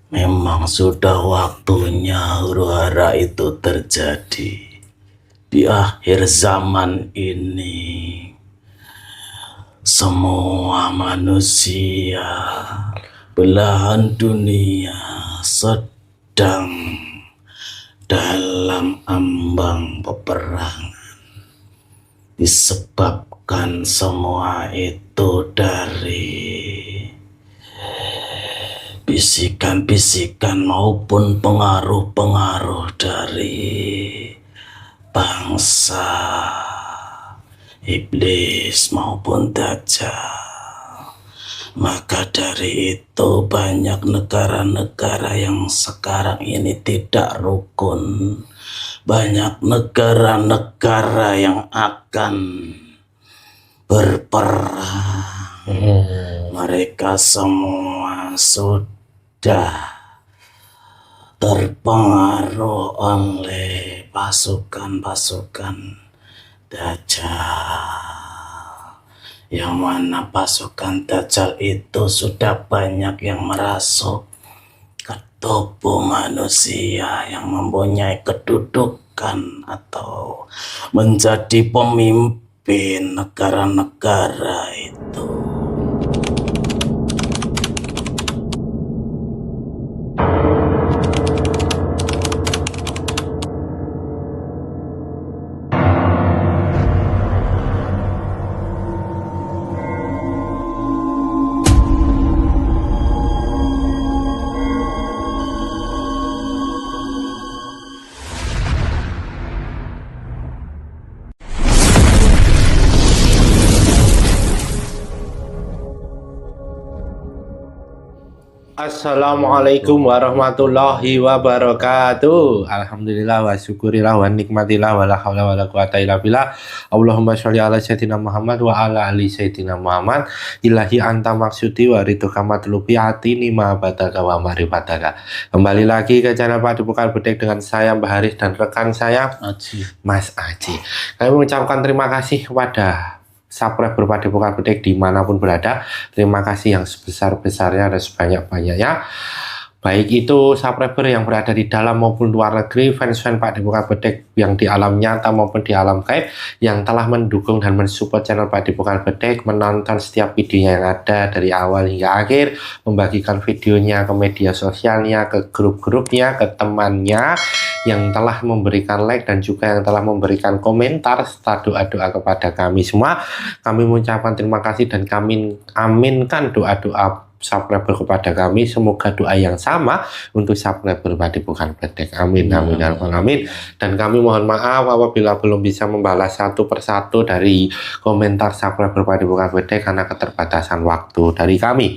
Memang sudah waktunya huru-hara itu terjadi di akhir zaman ini. Semua manusia belahan dunia sedang dalam ambang peperangan. Disebabkan semua itu dari bisikan-bisikan maupun pengaruh-pengaruh dari bangsa iblis maupun dajjal. Maka dari itu banyak negara-negara yang sekarang ini tidak rukun. Banyak negara-negara yang akan berperang. Mereka semua sudah terpengaruh oleh pasukan-pasukan Dajjal, yang mana pasukan Dajjal itu sudah banyak yang merasuk ke tubuh manusia yang mempunyai kedudukan atau menjadi pemimpin negara-negara itu. Assalamualaikum warahmatullahi wabarakatuh. Alhamdulillah wa syukurillah wa nikmatillah wa la hawla wa la quwata illa billah. Allahumma sholli ala sayyidina Muhammad wa ala ali sayyidina Muhammad. Ilahi anta maksudi wa ridhoka matlubi atini ma bataka wa marifataka. Kembali lagi ke channel Padepokan Bedek dengan saya Mbah Haris dan rekan saya Mas Aji. Kami mengucapkan terima kasih kepada subscriber Padepokan Bedek dimanapun berada. Terima kasih yang sebesar-besarnya dan sebanyak-banyaknya, baik itu subscriber yang berada di dalam maupun luar negeri, fans-fans Padepokan Bedek yang di alam nyata maupun di alam gaib, yang telah mendukung dan mensupport channel Padepokan Bedek, menonton setiap videonya yang ada dari awal hingga akhir, membagikan videonya ke media sosialnya, ke grup-grupnya, ke temannya, yang telah memberikan like dan juga yang telah memberikan komentar serta doa-doa kepada kami semua. Kami mengucapkan terima kasih dan kami aminkan doa-doa subscriber kepada kami. Semoga doa yang sama untuk subscriber Padepokan Bedek. Amin, amin, amin. Dan kami mohon maaf apabila belum bisa membalas satu persatu dari komentar subscriber Padepokan Bedek karena keterbatasan waktu dari kami.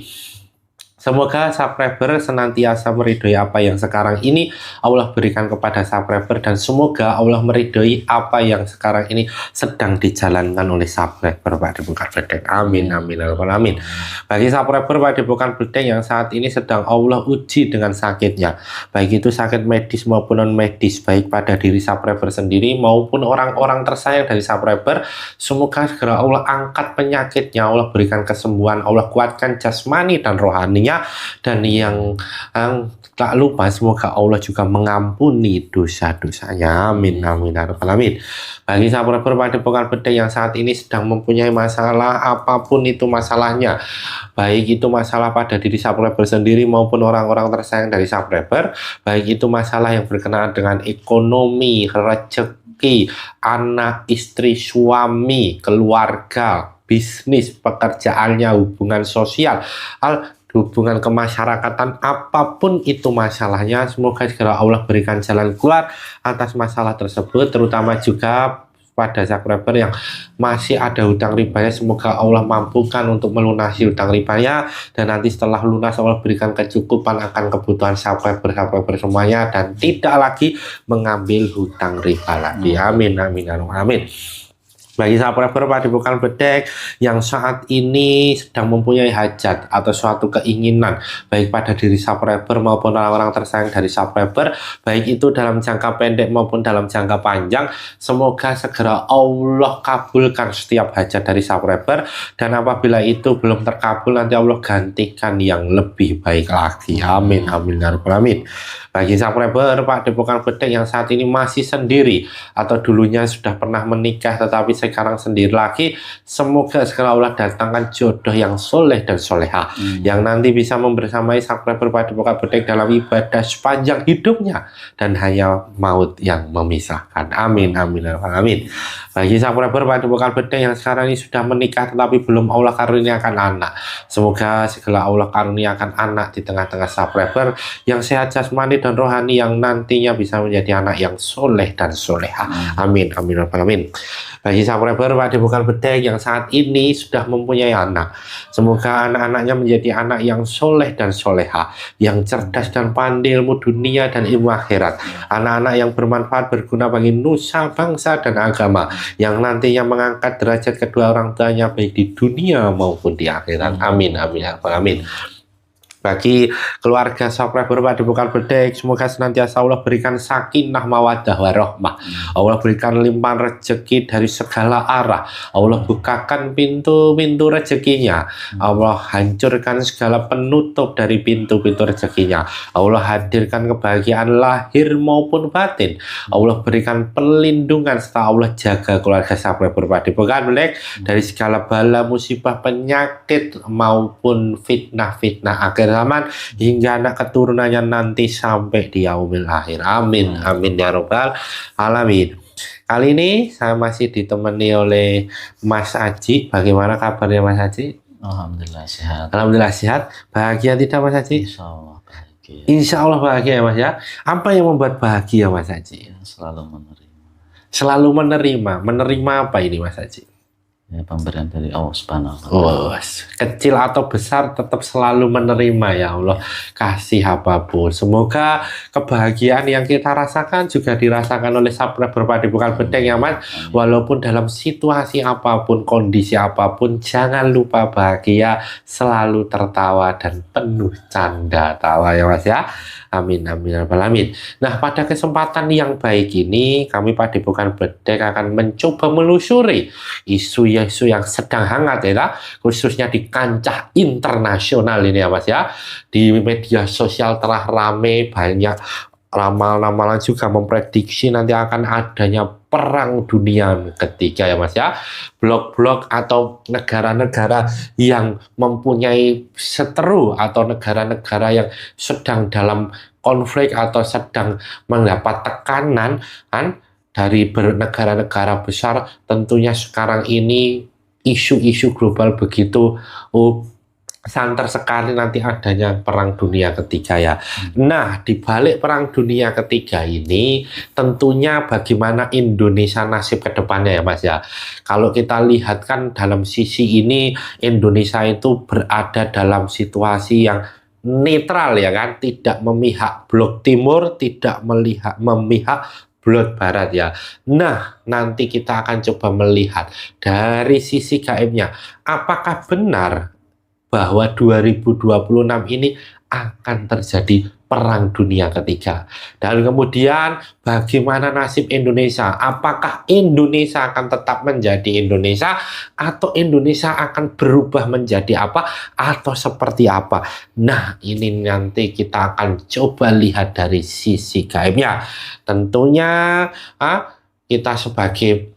Semoga subscriber senantiasa meridhoi apa yang sekarang ini Allah berikan kepada subscriber, dan semoga Allah meridhoi apa yang sekarang ini sedang dijalankan oleh subscriber Padepokan Bedek. Amin, amin, amin. Bagi subscriber Padepokan Bedek yang saat ini sedang Allah uji dengan sakitnya, baik itu sakit medis maupun non medis, baik pada diri subscriber sendiri maupun orang-orang tersayang dari subscriber, semoga segera Allah angkat penyakitnya, Allah berikan kesembuhan, Allah kuatkan jasmani dan rohaninya. Dan yang tak lupa semoga Allah juga mengampuni dosa-dosanya. Amin, amin, amin. Bagi subscriber Padepokan Bedek yang saat ini sedang mempunyai masalah apapun itu masalahnya, baik itu masalah pada diri subscriber sendiri maupun orang-orang tersayang dari subscriber, baik itu masalah yang berkenaan dengan ekonomi, rezeki, anak, istri, suami, keluarga, bisnis, pekerjaannya, hubungan sosial, hubungan kemasyarakatan, apapun itu masalahnya, semoga segera Allah berikan jalan keluar atas masalah tersebut, terutama juga pada subscriber yang masih ada hutang ribanya, semoga Allah mampukan untuk melunasi hutang ribanya, dan nanti setelah lunas Allah berikan kecukupan akan kebutuhan subscriber semuanya dan tidak lagi mengambil hutang riba lagi. Amin, amin, amin. Bagi subscriber Padepokan Bedek yang saat ini sedang mempunyai hajat atau suatu keinginan baik pada diri subscriber maupun orang-orang tersayang dari subscriber, baik itu dalam jangka pendek maupun dalam jangka panjang, semoga segera Allah kabulkan setiap hajat dari subscriber, dan apabila itu belum terkabul nanti Allah gantikan yang lebih baik lagi. Amin amin ya rabbal alamin. Bagi subscriber Padepokan Bedek yang saat ini masih sendiri atau dulunya sudah pernah menikah tetapi sekarang sendiri lagi, semoga segera Allah datangkan jodoh yang soleh dan soleha yang nanti bisa membersamai subscriber Padepokan Bedek dalam ibadah sepanjang hidupnya dan hanya maut yang memisahkan. Amin amin ya rabbal alamin. Bagi subscriber Padepokan Bedek yang sekarang ini sudah menikah tetapi belum Allah karuniakan anak, semoga segera Allah karuniakan anak di tengah-tengah subscriber yang sehat jasmani dan rohani yang nantinya bisa menjadi anak yang soleh dan soleha. Amin amin ya rabbal alamin. Bagi subscriber Padepokan Bedek yang saat ini sudah mempunyai anak, semoga anak-anaknya menjadi anak yang soleh dan soleha, yang cerdas dan pandai ilmu dunia dan ilmu akhirat, anak-anak yang bermanfaat berguna bagi nusa, bangsa dan agama, yang nantinya mengangkat derajat kedua orang tuanya baik di dunia maupun di akhirat. Amin amin ya rabbal alamin. Bagi keluarga subscriber Padepokan Bedek, semoga senantiasa Allah berikan sakinah mawaddah warahmah. Allah berikan limpahan rezeki dari segala arah. Allah bukakan pintu-pintu rezekinya. Allah hancurkan segala penutup dari pintu-pintu rezekinya. Allah hadirkan kebahagiaan lahir maupun batin. Allah berikan perlindungan serta Allah jaga keluarga subscriber Padepokan Bedek dari segala bala, musibah, penyakit maupun fitnah-fitnah akhir zaman hingga anak keturunannya nanti sampai di yaumil akhir. Amin amin ya rabbal alamin. Kali ini saya masih ditemani oleh Mas Aji. Bagaimana kabarnya Mas Aji? Alhamdulillah sehat. Alhamdulillah sehat. Bahagia tidak Mas Aji? Insya Allah bahagia. Insya Allah bahagia ya Mas ya. Apa yang membuat bahagia Mas Aji? Selalu menerima. Selalu menerima. Menerima apa ini Mas Aji? Ya, pemberian dari Allah Subhanahu wa Oh, kecil atau besar tetap selalu menerima ya Allah, kasih apapun. Semoga kebahagiaan yang kita rasakan juga dirasakan oleh subscriber Padepokan Bedek ya Mas. Walaupun dalam situasi apapun, kondisi apapun, jangan lupa bahagia, selalu tertawa dan penuh canda tawa ya Mas ya. Amin amin ya rabbal alamin. Nah, pada kesempatan yang baik ini kami Padepokan Bedek akan mencoba melusuri isu-isu yang sedang hangat ya, khususnya di kancah internasional ini ya Mas ya. Di media sosial telah rame, banyak ramalan-ramalan juga memprediksi nanti akan adanya perang dunia ketiga ya Mas ya. Blok-blok atau negara-negara yang mempunyai seteru atau negara-negara yang sedang dalam konflik atau sedang mendapat tekanan dari negara-negara besar, tentunya sekarang ini isu-isu global begitu santer sekali nanti adanya perang dunia ketiga ya. Nah, di balik perang dunia ketiga ini tentunya bagaimana Indonesia nasib ke depannya ya Mas ya. Kalau kita lihat kan dalam sisi ini Indonesia itu berada dalam situasi yang netral ya kan, tidak memihak blok timur, tidak memihak blok barat ya. Nah, nanti kita akan coba melihat dari sisi gaibnya, apakah benar bahwa 2026 ini akan terjadi perang dunia ketiga. Dan kemudian bagaimana nasib Indonesia? Apakah Indonesia akan tetap menjadi Indonesia atau Indonesia akan berubah menjadi apa atau seperti apa? Nah, ini nanti kita akan coba lihat dari sisi gaibnya. Tentunya kita sebagai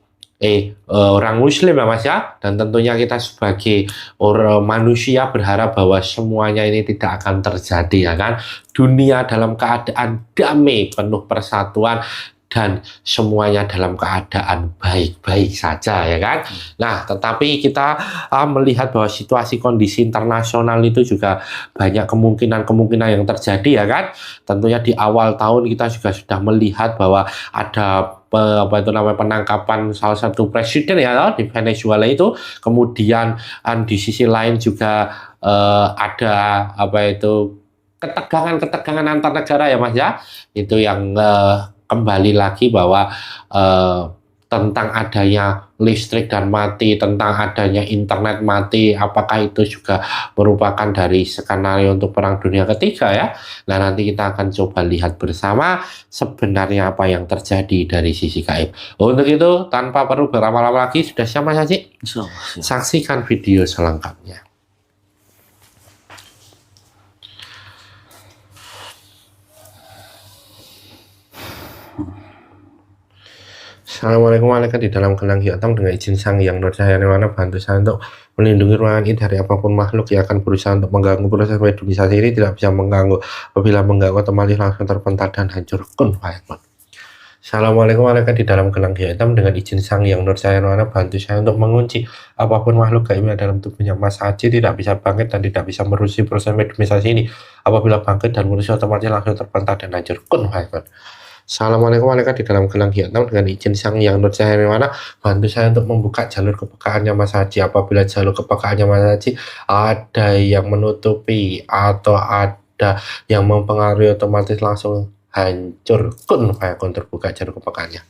orang muslim ya Mas ya, dan tentunya kita sebagai orang manusia berharap bahwa semuanya ini tidak akan terjadi ya kan, dunia dalam keadaan damai, penuh persatuan dan semuanya dalam keadaan baik-baik saja ya kan. Nah, tetapi kita melihat bahwa situasi kondisi internasional itu juga banyak kemungkinan-kemungkinan yang terjadi ya kan. Tentunya di awal tahun kita juga sudah melihat bahwa ada penangkapan salah satu presiden ya di Venezuela itu. Kemudian di sisi lain juga ada ketegangan antar negara ya Mas ya. Itu yang kembali lagi bahwa tentang adanya listrik dan mati, tentang adanya internet mati, apakah itu juga merupakan dari skenario untuk Perang Dunia Ketiga ya? Nah, nanti kita akan coba lihat bersama sebenarnya apa yang terjadi dari sisi gaib. Untuk itu, tanpa perlu berlama-lama lagi, sudah siap Mas Haji? Insyaallah siap. Saksikan video selengkapnya. Assalamualaikum warahmatullahi wabarakatuh. Di dalam gelang hitam dengan izin Sang Yang Nur Cahaya Nirwana bantu saya untuk melindungi ruangan ini dari apapun makhluk yang akan berusaha untuk mengganggu proses medunisasi ini. Tidak bisa mengganggu. Apabila mengganggu otomatis langsung terpental dan hancur. Kun fayakun. Assalamualaikum warahmatullahi wabarakatuh. Di dalam gelang hitam dengan izin Sang Yang Nur Cahaya Nirwana bantu saya untuk mengunci apapun makhluk gaib yang dalam tubuhnya Mas Haji tidak bisa bangkit dan tidak bisa merusi proses medunisasi ini. Apabila bangkit dan merusi otomatis langsung terpental dan hancur. Kun fayakun. Assalamualaikum warahmatullahi wabarakatuh. Di dalam gelang hitam dengan izin Sang Yang Nur Cahaya Nirwana bantu saya untuk membuka jalur kepekaannya Mas Haji. Apabila jalur kepekaannya Mas Haji ada yang menutupi atau ada yang mempengaruhi, otomatis langsung hancur. Kun fayakun, terbuka jalur kepekaannya.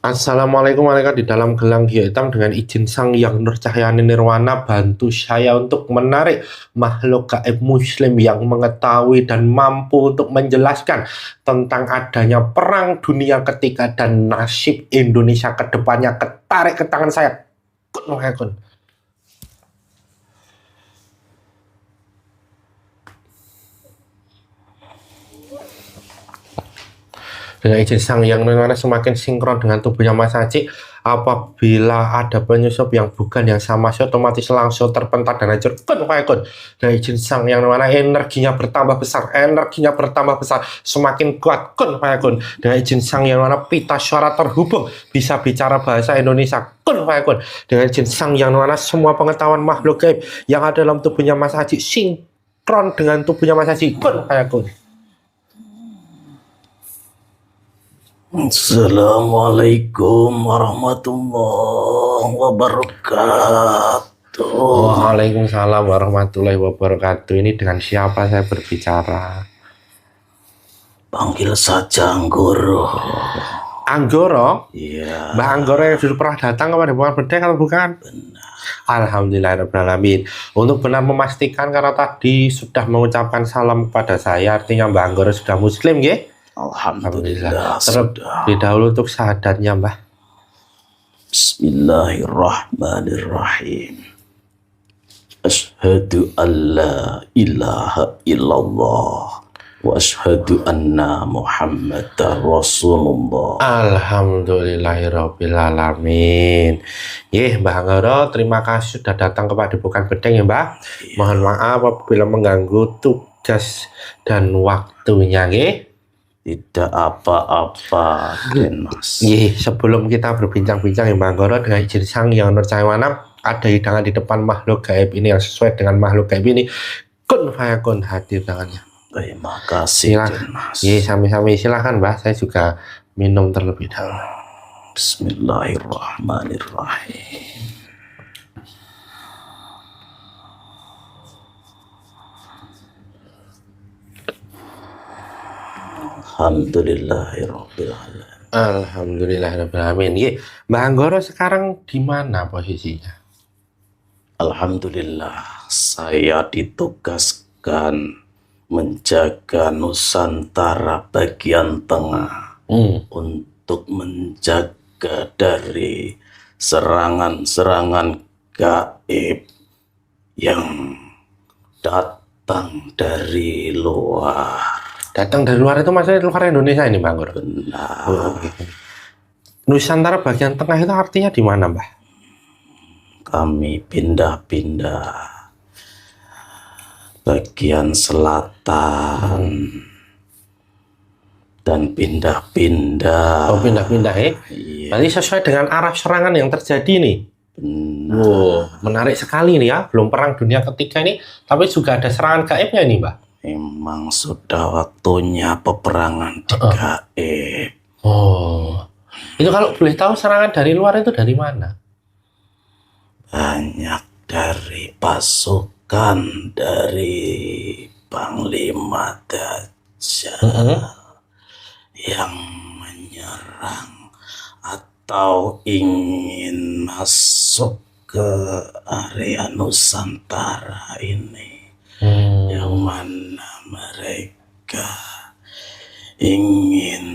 Assalamualaikum warahmatullahi wabarakatuh. Di dalam gelang hitam dengan izin Sang Yang Nur Cahaya Nirwana bantu saya untuk menarik makhluk gaib muslim yang mengetahui dan mampu untuk menjelaskan tentang adanya Perang Dunia Ketiga dan nasib Indonesia ke depannya. Ketarik ke tangan saya. Kun. Dengan izin Sang Yang Nirwana semakin sinkron dengan tubuhnya Mas Haji. Apabila ada penyusup yang bukan yang sama, otomatis langsung terpental dan hancur. Kun fayakun. Dengan izin Sang Yang Nirwana energinya bertambah besar, semakin kuat. Kun fayakun. Dengan izin Sang Yang Nirwana pita suara terhubung, bisa bicara bahasa Indonesia. Kun fayakun. Dengan izin Sang Yang Nirwana semua pengetahuan makhluk gaib yang ada dalam tubuhnya Mas Haji sinkron dengan tubuhnya Mas Haji. Kun fayakun. Assalamualaikum warahmatullahi wabarakatuh. Waalaikumsalam warahmatullahi wabarakatuh. Ini dengan siapa saya berbicara? Panggil saja Anggoro. Anggoro? Iya. Mbak Anggoro yang sudah pernah datang kepada Bukan Bedek atau bukan? Benar. Alhamdulillahirrahmanirrahim. Untuk benar memastikan, karena tadi sudah mengucapkan salam kepada saya, artinya Mbak Anggoro sudah muslim ya? Alhamdulillah. Terlebih dahulu untuk syahadatnya Mbah. Bismillahirrahmanirrahim. Asyhadu an la ilaha illallah wa asyhadu anna Muhammadar Rasulullah. Alhamdulillahirabbil alamin. Mbah Anggoro, terima kasih sudah datang kepada Bukan Bedeng ya Mbah. Mohon maaf apabila mengganggu tugas dan waktunya nggih. Tidak apa-apa, Mas. Sebelum kita berbincang-bincang ya Mbak Anggoro, dengan izin Sang Yang Nur Cahaya Nirwana, ada hidangan di depan makhluk gaib ini yang sesuai dengan makhluk gaib ini. Kun fayakun, hadir tangannya. Terima kasih, Mas. Sami-sami silakan Mbak, saya juga minum terlebih dahulu. Bismillahirrahmanirrahim. Alhamdulillahirrahmanirrahim. Mbak Anggoro sekarang di mana posisinya? Alhamdulillah, saya ditugaskan menjaga Nusantara bagian tengah untuk menjaga dari serangan-serangan gaib yang datang dari luar. Datang dari luar itu maksudnya luar Indonesia ini Mbak Anggoro? Benar. Nusantara bagian tengah itu artinya di mana Mbak? Kami pindah-pindah bagian selatan dan pindah-pindah. Pindah-pindah ya? Iya. Berarti sesuai dengan arah serangan yang terjadi nih. Menarik sekali nih ya. Belum Perang Dunia Ketiga ini, tapi juga ada serangan gaibnya nih Mbak. Memang sudah waktunya peperangan di gaib. Itu kalau boleh tahu serangan dari luar itu dari mana? Banyak dari pasukan dari Panglima yang menyerang atau ingin masuk ke area Nusantara ini, yang mana mereka ingin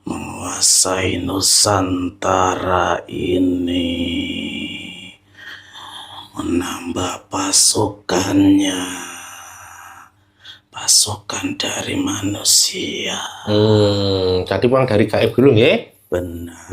menguasai Nusantara ini, menambah pasukannya, pasukan dari manusia. Tadi bang dari gaib dulu ya. Benar.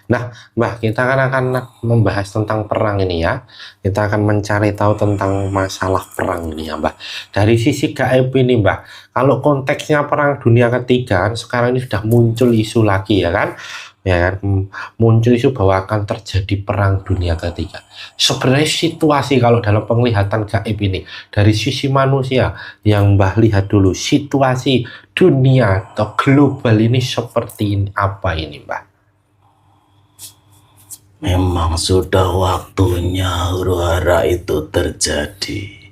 Nah, Mbah, kita akan membahas tentang perang ini ya. Kita akan mencari tahu tentang masalah perang ini ya, Mbah. Dari sisi gaib ini, Mbah, kalau konteksnya perang dunia ketiga kan sekarang ini sudah muncul isu lagi ya kan? Ya kan, muncul isu bahwa akan terjadi perang dunia ketiga. Sebenarnya situasi kalau dalam penglihatan gaib ini dari sisi manusia yang Mbah lihat dulu, situasi dunia atau global ini seperti ini, apa ini, Mbah? Memang sudah waktunya huru-hara itu terjadi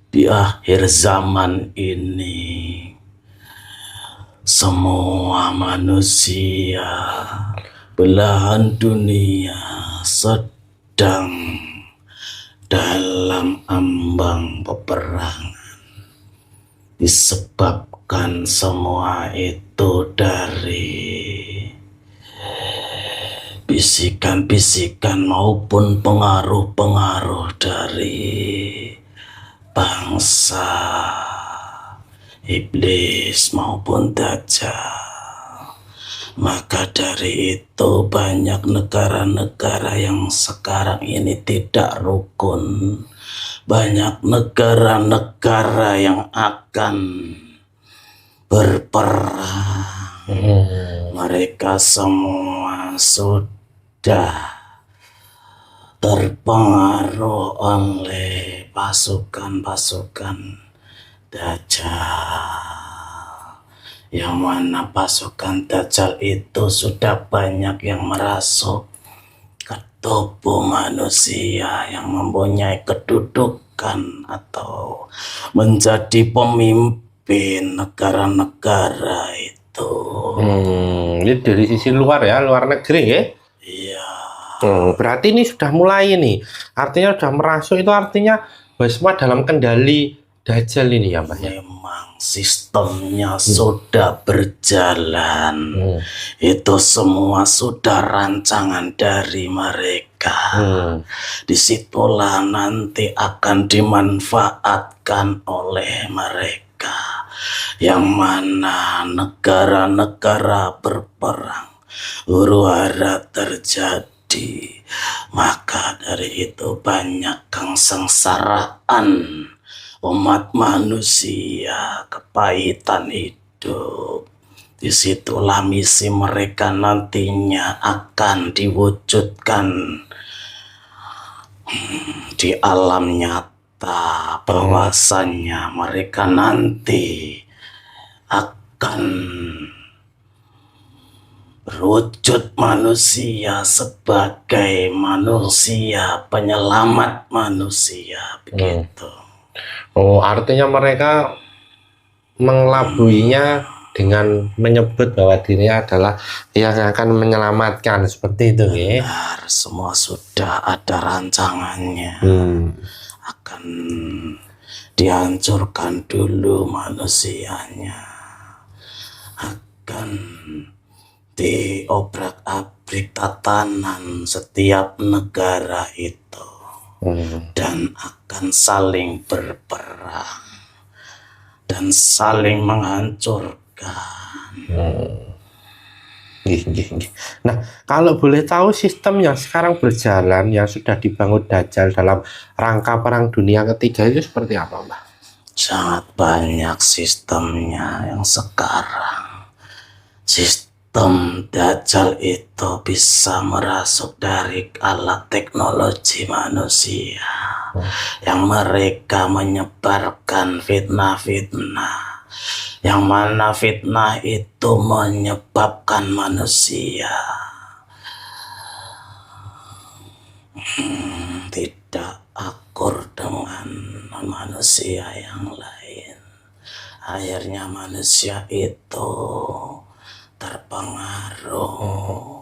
di akhir zaman ini. Semua manusia belahan dunia sedang dalam ambang peperangan. Disebabkan semua itu dari bisikan-bisikan maupun pengaruh-pengaruh dari bangsa iblis maupun dajjal. Maka dari itu banyak negara-negara yang sekarang ini tidak rukun. Banyak negara-negara yang akan berperang. Mereka semua sudah terpengaruh oleh pasukan-pasukan Dajjal, yang mana pasukan Dajjal itu sudah banyak yang merasuk ke tubuh manusia yang mempunyai kedudukan atau menjadi pemimpin negara-negara itu. Ini dari sisi luar ya, luar negeri ya. Iya. Berarti ini sudah mulai nih. Artinya sudah merasuk, itu artinya semua dalam kendali Dajjal ini ya, Mbak ya. Memang sistemnya sudah berjalan. Itu semua sudah rancangan dari mereka. Disitulah nanti akan dimanfaatkan oleh mereka. Yang mana negara-negara berperang, huru-hara terjadi. Maka dari itu banyak kesengsaraan umat manusia, kepahitan hidup. Disitulah misi mereka nantinya akan diwujudkan di alam nyata, bahwasannya mereka nanti akan berwujud manusia sebagai manusia penyelamat manusia, begitu. Artinya mereka mengelabuinya dengan menyebut bahwa dirinya adalah yang akan menyelamatkan, seperti itu ya. Benar, semua sudah ada rancangannya. Akan dihancurkan dulu manusianya, akan diobrak-abrik tatanan setiap negara itu, dan akan saling berperang dan saling menghancurkan. Nah, kalau boleh tahu sistem yang sekarang berjalan yang sudah dibangun Dajjal dalam rangka perang dunia ketiga itu seperti apa, Mbak? Sangat banyak sistemnya yang sekarang. Sistem Dajjal itu bisa merasuk dari alat teknologi manusia, yang mereka menyebarkan fitnah-fitnah, yang mana fitnah itu menyebabkan manusia tidak akur dengan manusia manusia yang lain. Akhirnya manusia itu terpengaruh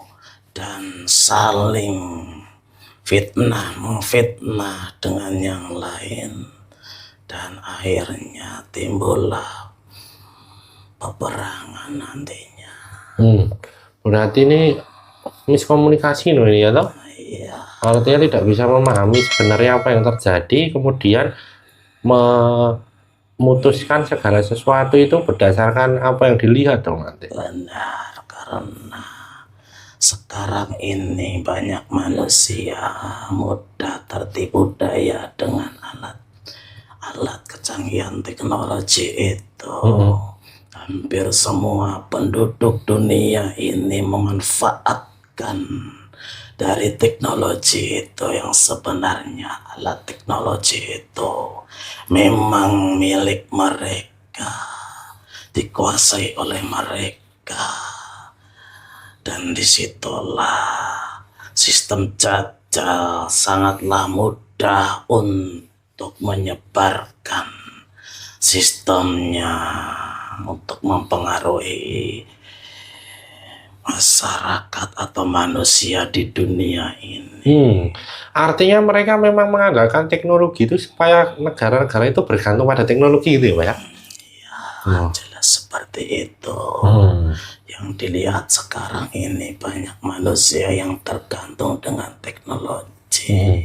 dan saling memfitnah dengan yang lain, dan akhirnya timbullah peperangan nantinya. Berarti ini miskomunikasi loh ini ya toh? Iya. Artinya tidak bisa memahami sebenarnya apa yang terjadi, kemudian memutuskan segala sesuatu itu berdasarkan apa yang dilihat dong nanti. Benar, karena sekarang ini banyak manusia mudah tertipu daya dengan alat kecanggihan teknologi itu. Hampir semua penduduk dunia ini memanfaatkan dari teknologi itu, yang sebenarnya alat teknologi itu memang milik mereka, dikuasai oleh mereka, dan disitulah sistem jajal sangatlah mudah untuk menyebarkan sistemnya untuk mempengaruhi masyarakat atau manusia di dunia ini. Artinya mereka memang mengandalkan teknologi itu supaya negara-negara itu bergantung pada teknologi itu ya Pak ya? Ya, jelas seperti itu. Yang dilihat sekarang ini banyak manusia yang tergantung dengan teknologi.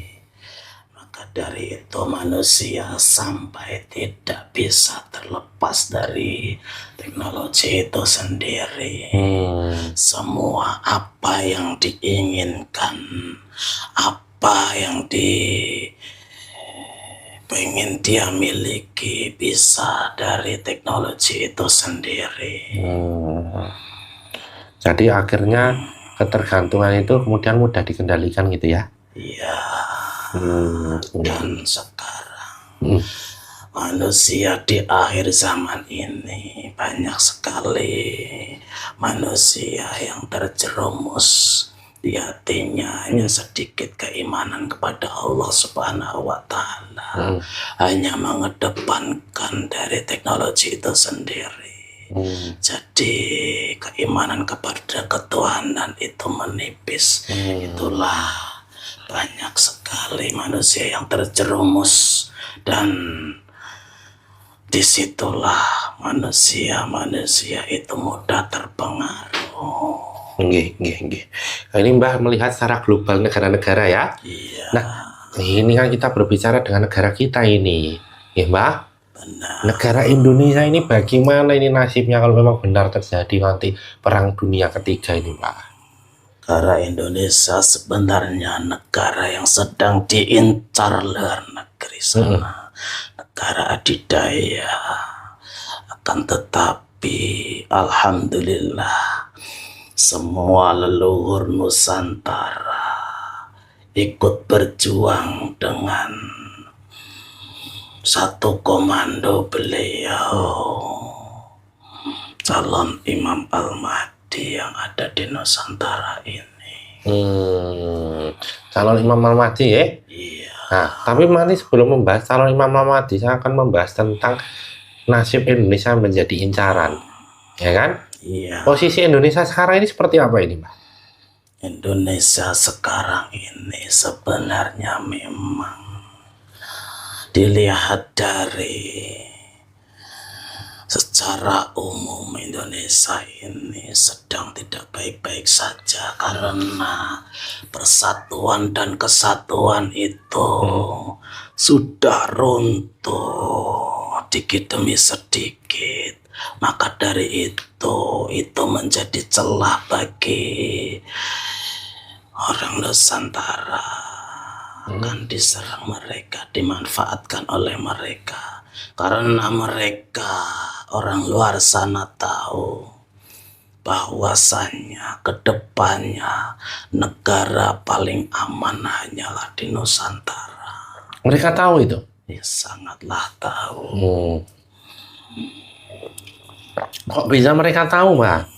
Maka dari itu manusia sampai tidak bisa terlepas dari teknologi itu sendiri. Semua apa yang diinginkan, apa yang pengen dia miliki bisa dari teknologi itu sendiri. Jadi akhirnya ketergantungan itu kemudian mudah dikendalikan gitu ya? Iya. Dan sekarang manusia di akhir zaman ini banyak sekali manusia yang terjerumus di hatinya hanya sedikit keimanan kepada Allah Subhanahu wa Ta'ala, hanya mengedepankan dari teknologi itu sendiri. Jadi keimanan kepada ketuhanan itu menipis. Itulah banyak sekali manusia yang terjerumus, dan disitulah manusia itu mudah terpengaruh. Nggih. Ini Mbah melihat secara global negara-negara ya. Iya. Nah, ini kan kita berbicara dengan negara kita ini, ya Mbah. Benar. Negara Indonesia ini bagaimana ini nasibnya kalau memang benar terjadi nanti perang dunia ketiga ini, Mbah? Negara Indonesia sebenarnya negara yang sedang diincar luar negeri sana, negara adidaya. Akan tetapi alhamdulillah semua leluhur Nusantara ikut berjuang dengan satu komando beliau, calon Imam Al-Mahdi yang ada di Nusantara ini. Calon Imam Al-Mahdi ya? Iya. Nah, tapi nanti sebelum membahas calon Imam Al-Mahdi, saya akan membahas tentang nasib Indonesia menjadi incaran, ya kan? Iya. Posisi Indonesia sekarang ini seperti apa ini, Mbak? Indonesia sekarang ini sebenarnya memang dilihat dari secara umum Indonesia ini sedang tidak baik-baik saja, karena persatuan dan kesatuan itu sudah runtuh dikit demi sedikit. Maka dari itu menjadi celah bagi orang Nusantara, akan diserang mereka, dimanfaatkan oleh mereka, karena mereka orang luar sana tahu bahwasanya kedepannya negara paling aman hanyalah di Nusantara. Mereka tahu itu? Ya, sangatlah tahu. Kok bisa mereka tahu, Mbak?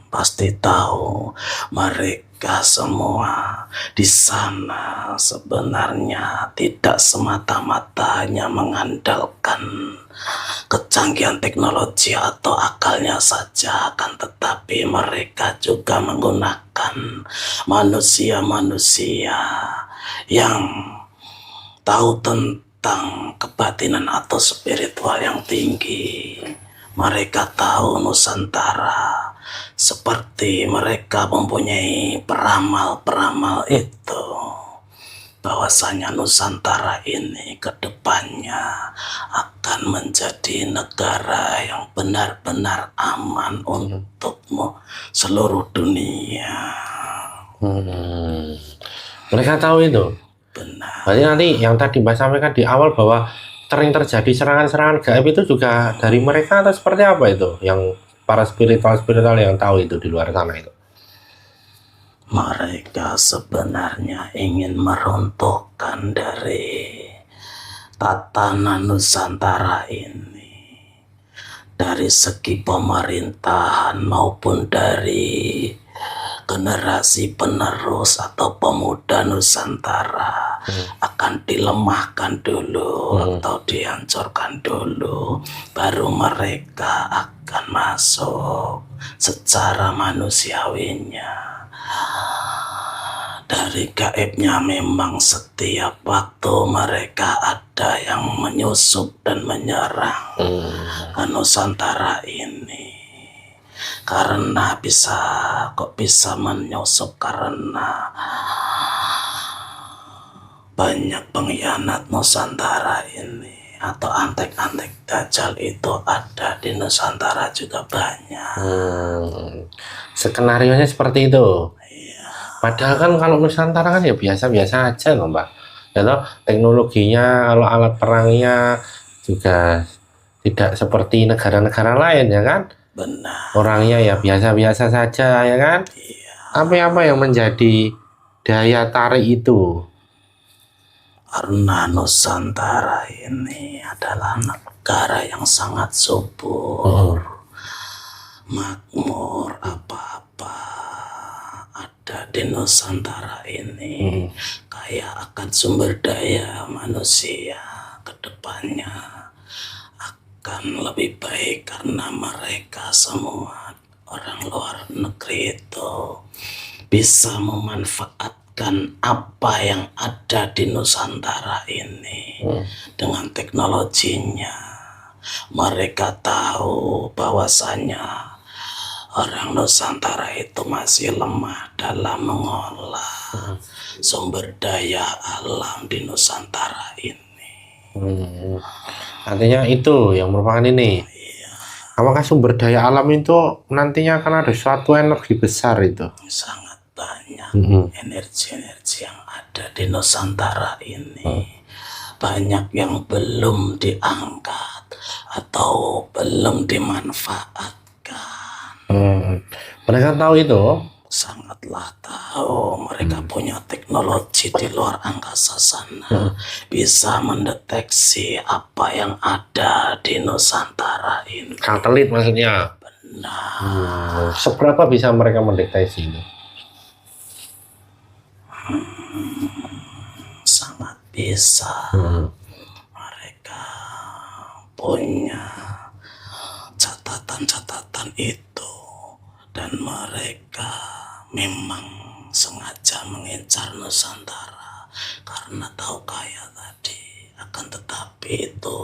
Pasti tahu. Mereka mereka semua di sana sebenarnya tidak semata-mata hanya mengandalkan kecanggihan teknologi atau akalnya saja, akan tetapi mereka juga menggunakan manusia-manusia yang tahu tentang kebatinan atau spiritual yang tinggi. Mereka tahu Nusantara, seperti mereka mempunyai peramal-peramal itu, bahwasanya Nusantara ini ke depannya akan menjadi negara yang benar-benar aman untuk seluruh dunia. Mereka tahu itu. Benar. Berarti nanti yang tadi Mbak sampaikan di awal bahwa sering terjadi serangan-serangan gaib itu juga dari mereka atau seperti apa itu? Yang para spiritual yang tahu itu di luar sana itu. Mereka sebenarnya ingin meruntuhkan dari tatanan Nusantara ini, dari segi pemerintahan maupun dari generasi penerus atau pemuda Nusantara akan dilemahkan dulu atau dihancurkan dulu, baru mereka akan masuk secara manusiawinya. Dari gaibnya memang setiap waktu mereka ada yang menyusup dan menyerang ke Nusantara ini. Karena kok bisa menyusup, karena banyak pengkhianat Nusantara ini, atau antek-antek Dajjal itu ada di Nusantara juga banyak. Skenarionya seperti itu. Padahal kan kalau Nusantara kan ya biasa-biasa aja loh Mbak. Ya toh, teknologinya, kalau alat perangnya juga tidak seperti negara-negara lain ya kan. Benar. Orangnya ya biasa-biasa saja ya kan. Apa yang menjadi daya tarik itu? Karena Nusantara ini adalah negara yang sangat subur, makmur, apa-apa ada di Nusantara ini. Kayak akan sumber daya manusia ke depannya akan lebih baik, karena mereka semua orang luar negeri itu bisa memanfaatkan apa yang ada di Nusantara ini dengan teknologinya. Mereka tahu bahwasanya orang Nusantara itu masih lemah dalam mengolah sumber daya alam di Nusantara ini. Artinya itu yang merupakan ini. Apakah sumber daya alam itu nantinya akan ada suatu energi besar itu? Sangat banyak energi-energi yang ada di Nusantara ini. Banyak yang belum diangkat atau belum dimanfaatkan. Mereka tahu itu? Sangatlah tahu. Mereka punya teknologi di luar angkasa sana, bisa mendeteksi apa yang ada di Nusantara ini. Satelit maksudnya? Benar. Seberapa bisa mereka mendeteksi itu? Sangat bisa. Mereka punya catatan-catatan itu, dan mereka memang sengaja mengincar Nusantara karena tahu kaya tadi. Akan tetapi itu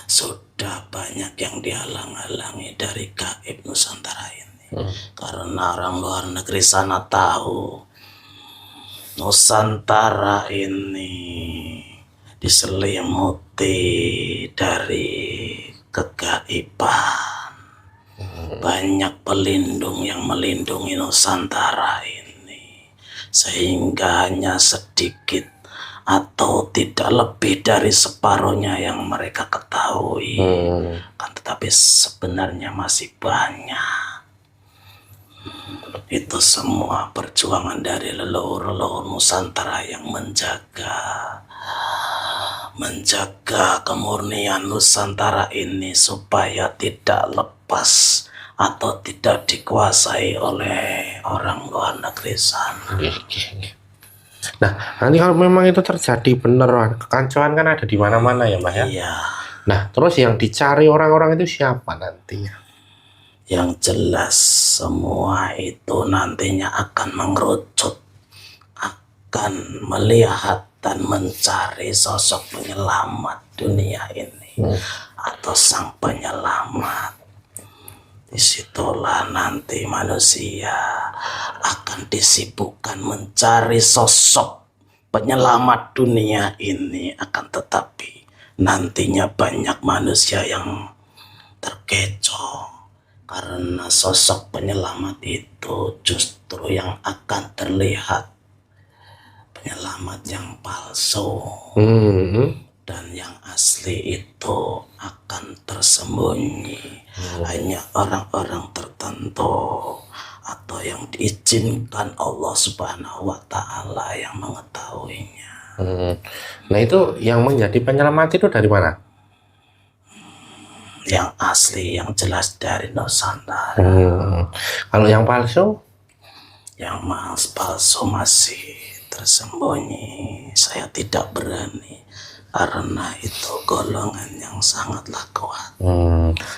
sudah banyak yang dihalang-halangi dari gaib Nusantara ini, karena orang luar negeri sana tahu Nusantara ini diselimuti dari kegaiban. Banyak pelindung yang melindungi Nusantara ini, sehingga hanya sedikit atau tidak lebih dari separuhnya yang mereka ketahui. Kan tetapi sebenarnya masih banyak. Itu semua perjuangan dari leluhur-leluhur Nusantara yang menjaga kemurnian Nusantara ini supaya tidak lepas atau tidak dikuasai oleh orang luar negeri sana. Nggih, nggih, nggih. Nah, nanti kalau memang itu terjadi beneran, kekacauan kan ada di mana-mana ya, Mbah ya. Iya, Nah, terus yang dicari orang-orang itu siapa nantinya? yang jelas semua itu nantinya akan mengerucut, akan melihat dan mencari sosok penyelamat dunia ini atau sang penyelamat. Disitulah nanti manusia akan disibukkan mencari sosok penyelamat dunia ini, akan tetapi nantinya banyak manusia yang terkecoh karena sosok penyelamat itu justru yang akan terlihat penyelamat yang palsu, dan yang asli itu akan tersembunyi. Hanya orang-orang tertentu atau yang diizinkan Allah Subhanahu wa Ta'ala yang mengetahuinya. Nah, itu yang menjadi penyelamat itu dari mana? Yang asli, yang jelas dari Nusantara. Kalau yang palsu? Yang palsu masih tersembunyi. Saya tidak berani karena itu golongan yang sangatlah kuat.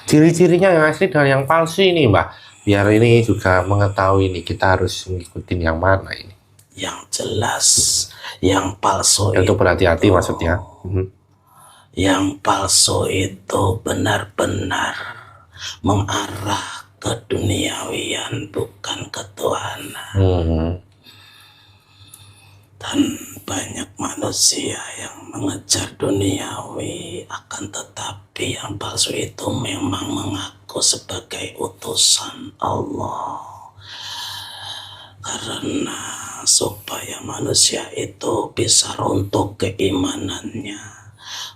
Ciri-cirinya yang asli dan yang palsu ini, Mbak. Biar ini juga mengetahui ini, kita harus mengikuti yang mana ini. Yang jelas, yang palsu itu berhati-hati maksudnya. Yang palsu itu benar-benar mengarah ke duniawian, bukan ke Tuhanan. Dan banyak manusia yang mengejar duniawi, akan tetapi yang palsu itu memang mengaku sebagai utusan Allah. Karena supaya manusia itu bisa runtuh keimanannya,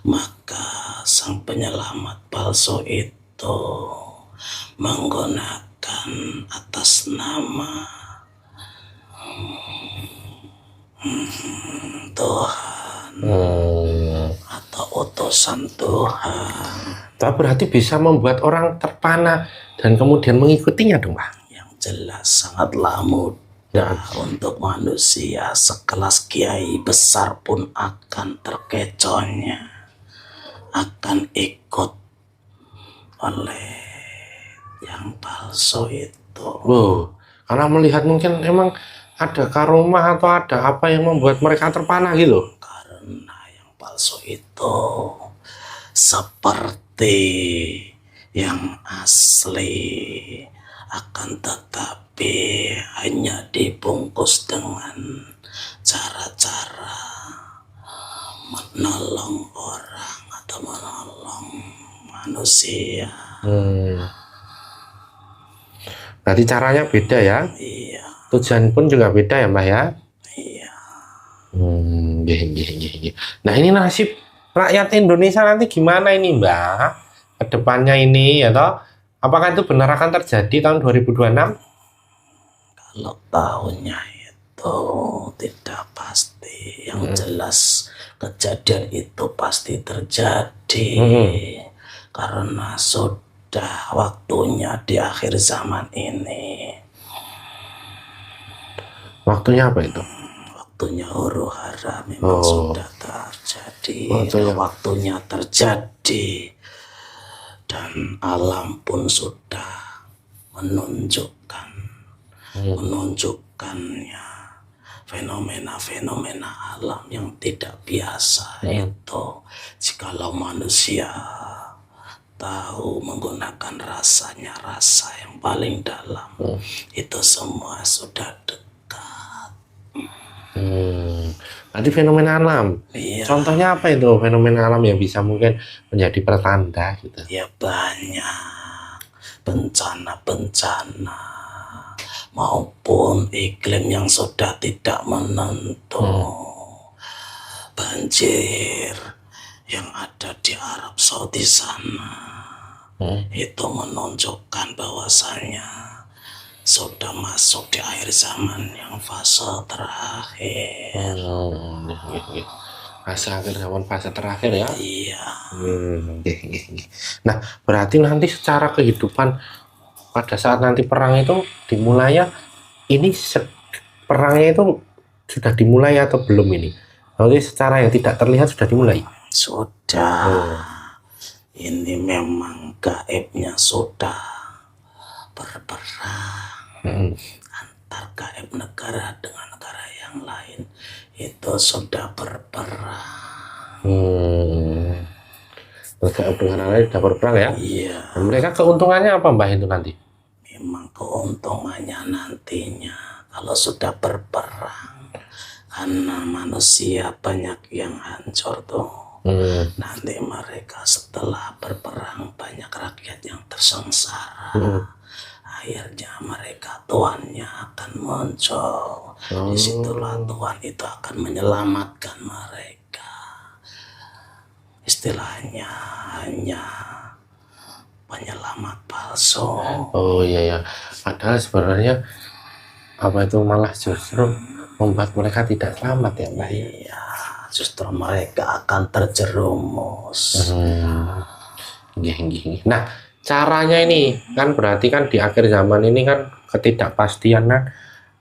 maka sang penyelamat palsu itu menggunakan atas nama Tuhan atau utusan Tuhan. Itu berarti bisa membuat orang terpana dan kemudian mengikutinya dong, Pak? Yang jelas sangatlah mudah untuk manusia sekelas kiai besar pun akan terkecohnya, akan ikut oleh yang palsu itu. Karena melihat mungkin emang ada karomah atau ada apa yang membuat mereka terpana gitu. Karena yang palsu itu seperti yang asli, akan tetapi hanya dibungkus dengan cara-cara menolong orang atau menolong manusia. Berarti caranya beda ya? Iya. Tujuan pun juga beda ya, Mbak ya? Iya. Nah, ini nasib rakyat Indonesia nanti gimana ini, Mbak? Kedepannya ini ya toh? Apakah itu benar akan terjadi tahun 2026? Kalau tahunnya itu tidak pasti. Yang jelas kejadian itu pasti terjadi. Karena sudah waktunya di akhir zaman ini. Waktunya apa itu? Waktunya huru hara memang sudah terjadi. Waktunya terjadi. Dan alam pun sudah menunjukkannya fenomena-fenomena alam yang tidak biasa itu. Jikalau manusia tahu menggunakan rasanya, rasa yang paling dalam, itu semua sudah dekat. Nanti fenomena alam. Iya. Contohnya apa itu fenomena alam yang bisa mungkin menjadi pertanda gitu? Ya banyak bencana-bencana maupun iklim yang sudah tidak menentu. Banjir yang ada di Arab Saudi sana itu menunjukkan bahwasanya sudah masuk di akhir zaman yang fase terakhir. Fase terakhir ya? Iya. Nah, berarti nanti secara kehidupan pada saat nanti perang itu dimulainya ini perangnya itu sudah dimulai atau belum ini? Berarti secara yang tidak terlihat sudah dimulai. Sudah. Ini memang gaibnya sudah berperang. Antar gaib negara dengan negara yang lain itu sudah berperang. Negara lain sudah berperang ya? Iya. Dan mereka keuntungannya apa Mbah itu nanti? Memang keuntungannya nantinya kalau sudah berperang, karena manusia banyak yang hancur tuh. Nanti mereka setelah berperang banyak rakyat yang tersengsara. Akhirnya mereka tuannya akan muncul. Disitulah Tuhan itu akan menyelamatkan mereka. Istilahnya hanya penyelamat palsu. Oh iya ya. Padahal sebenarnya apa itu malah justru membuat mereka tidak selamat ya Mbak. Iya, justru mereka akan terjerumus. Nah, caranya ini kan berarti kan di akhir zaman ini kan ketidakpastian kan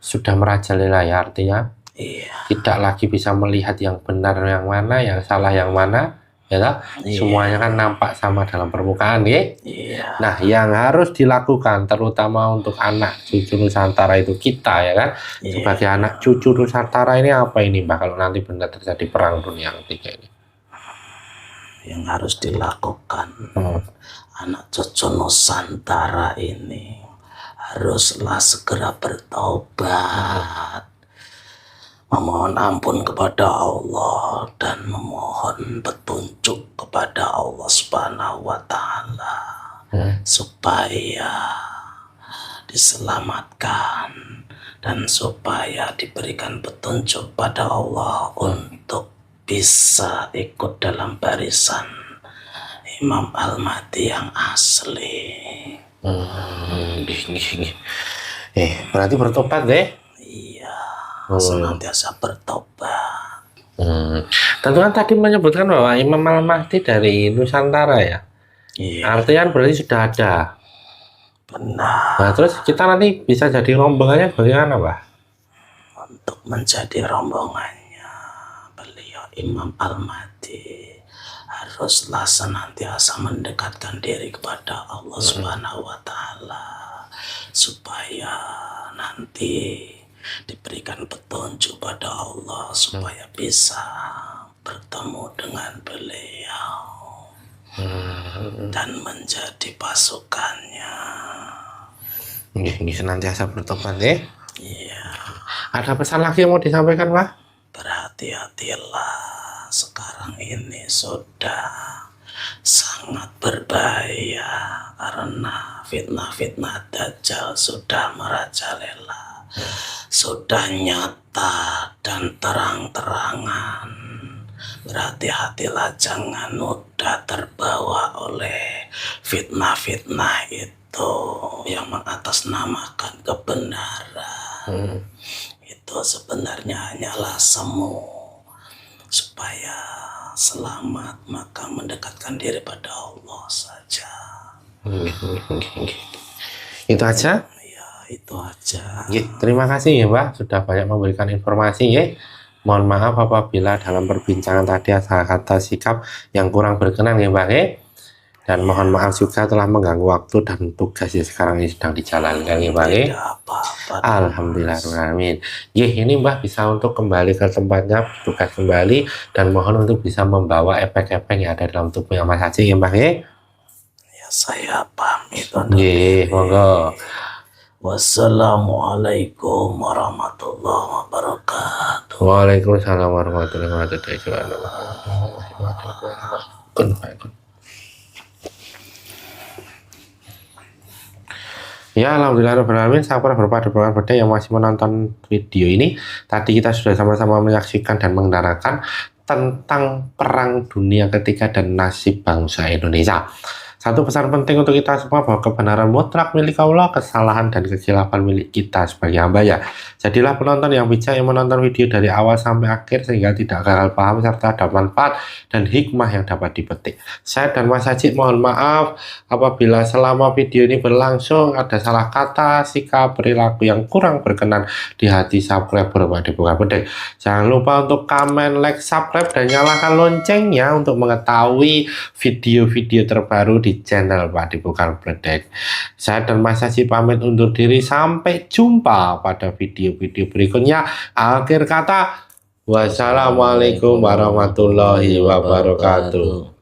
sudah merajalela ya, artinya Iya. tidak lagi bisa melihat yang benar yang mana, yang salah yang mana, ya tak? Iya. Semuanya kan nampak sama dalam permukaan ya. Iya. Nah, yang harus dilakukan terutama untuk anak cucu Nusantara itu kita ya kan, sebagai anak cucu Nusantara ini apa ini Mbak kalau nanti benar terjadi perang dunia ketiga ini? Yang harus dilakukan anak cucu Nusantara ini haruslah segera bertaubat, memohon ampun kepada Allah dan memohon petunjuk kepada Allah Subhanahu wa Ta'ala supaya diselamatkan dan supaya diberikan petunjuk pada Allah untuk bisa ikut dalam barisan Imam Al-Mahdi yang asli. Berarti bertobat deh. Iya, senantiasa bertobat. Tentu kan tadi menyebutkan bahwa Imam Al-Mahdi dari Nusantara ya. Iya. Artinya berarti sudah ada. Benar. Nah, terus kita nanti bisa jadi rombongannya bagaimana, Pak? Untuk menjadi rombongannya beliau Imam Al-Mahdi haruslah senantiasa mendekatkan diri kepada Allah Subhanahu wa Ta'ala supaya nanti diberikan petunjuk pada Allah supaya bisa bertemu dengan beliau dan menjadi pasukannya. Ini senantiasa bertobat ya. Iya. Ada pesan lagi yang mau disampaikan, Pak? Berhati-hatilah, sekarang ini sudah sangat berbahaya karena fitnah-fitnah Dajjal sudah merajalela, sudah nyata dan terang-terangan. Berhati-hatilah, jangan mudah terbawa oleh fitnah-fitnah itu yang mengatasnamakan kebenaran. Itu sebenarnya hanyalah semu. Supaya selamat maka mendekatkan diri pada Allah saja. Itu aja? Ya, itu aja. Terima kasih ya Pak sudah banyak memberikan informasi ya. Mohon maaf apabila dalam perbincangan tadi ada kata sikap yang kurang berkenan ya Pak ya. Dan mohon maaf juga telah mengganggu waktu dan tugas yang sekarang ini sedang dijalankan ya Pak ya. Tidak apa-apa. Alhamdulillahirrahmanirrahim. Ini Mbah bisa untuk kembali ke tempatnya, bertugas kembali, dan mohon untuk bisa membawa efek-efek yang ada dalam tubuhnya Mas Haji ya Mbah ya. Ya, saya pamit. Monggo. Wassalamualaikum warahmatullahi wabarakatuh. Waalaikumsalam warahmatullahi wabarakatuh. Ya, alhamdulillahirrahmanirrahim. Sahabat berpada yang masih menonton video ini. Tadi kita sudah sama-sama menyaksikan dan mendengarkan tentang perang dunia ketiga dan nasib bangsa Indonesia. Satu pesan penting untuk kita semua bahwa kebenaran mutlak milik Allah, kesalahan dan kekhilapan milik kita sebagai hamba ya. Jadilah penonton yang bijak yang menonton video dari awal sampai akhir sehingga tidak gagal paham serta ada manfaat dan hikmah yang dapat dipetik. Saya dan Mas Haji mohon maaf apabila selama video ini berlangsung ada salah kata, sikap, perilaku yang kurang berkenan di hati subscriber Pak Dibuka Bedeng. Jangan lupa untuk komen, like, subscribe, dan nyalakan loncengnya untuk mengetahui video-video terbaru di channel Pak Dibuka Bedeng. Saya dan Mas Haji pamit undur diri, sampai jumpa pada video-video berikutnya. Akhir kata, wassalamualaikum warahmatullahi wabarakatuh.